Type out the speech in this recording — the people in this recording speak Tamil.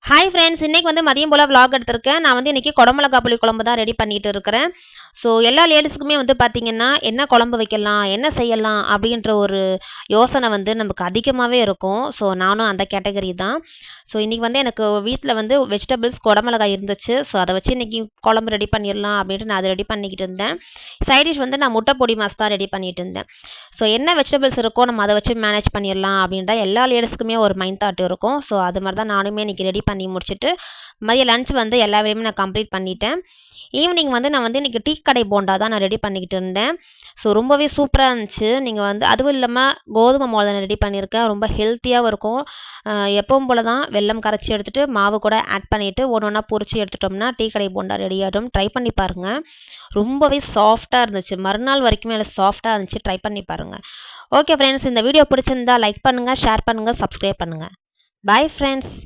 ஹாய் ஃப்ரெண்ட்ஸ், இன்னைக்கு வந்து மதியம் போல் vlog எடுத்திருக்கேன். நான் வந்து இன்னைக்கு குடமிளகா புளி குழம்பு தான் ரெடி பண்ணிட்டு இருக்கிறேன். ஸோ எல்லா லேடிஸுக்குமே வந்து பார்த்தீங்கன்னா, என்ன குழம்பு வைக்கலாம், என்ன செய்யலாம் அப்படின்ற ஒரு யோசனை வந்து நமக்கு அதிகமாகவே இருக்கும். ஸோ நானும் அந்த கேட்டகரி தான். ஸோ இன்றைக்கி வந்து எனக்கு வீட்டில் வந்து வெஜிடபிள்ஸ் குடமிளகாய் இருந்துச்சு. ஸோ அதை வச்சு இன்றைக்கி குழம்பு ரெடி பண்ணிடலாம் அப்படின்ட்டு நான் அதை ரெடி பண்ணிக்கிட்டு இருந்தேன். சைட் டிஷ் வந்து நான் முட்டை பொடி மாஸ் தான் ரெடி பண்ணிட்டு இருந்தேன். ஸோ என்ன வெஜிடபிள்ஸ் இருக்கோ நம்ம அதை வச்சு மேனேஜ் பண்ணிடலாம் அப்படின்ட்டா எல்லா லேடிஸுக்குமே ஒரு மைண்ட் தாட் இருக்கும். ஸோ அது மாதிரி தான் நானுமே இன்றைக்கி ரெடி பண்ணி முடிச்சுட்டு மதியம் லஞ்ச் வந்து எல்லா வேலையுமே நான் கம்ப்ளீட் பண்ணிட்டேன். ஈவினிங் வந்து நான் வந்து இன்றைக்கி டீ கடை போண்டா தான் நான் ரெடி பண்ணிக்கிட்டு இருந்தேன். ஸோ ரொம்பவே சூப்பராக இருந்துச்சு. நீங்கள் வந்து அதுவும் இல்லாமல் கோதுமை மாவில் நான் ரெடி பண்ணியிருக்கேன். ரொம்ப ஹெல்த்தியாகவும் இருக்கும். எப்பவும் போல் தான் வெல்லம் கரைச்சி எடுத்துகிட்டு மாவு கூட ஆட் பண்ணிவிட்டு ஒன்று ஒன்றா பொரிச்சு எடுத்துட்டோம்னா டீ கடை போண்டா ரெடி ஆகிடும். ட்ரை பண்ணி பாருங்கள். ரொம்பவே சாஃப்டாக இருந்துச்சு. மறுநாள் வரைக்குமே அதில் சாஃப்டாக இருந்துச்சு. ட்ரை பண்ணி பாருங்கள். ஓகே ஃப்ரெண்ட்ஸ், இந்த வீடியோ பிடிச்சிருந்தா லைக் பண்ணுங்கள், ஷேர் பண்ணுங்கள், சப்ஸ்கிரைப் பண்ணுங்கள். Bye friends.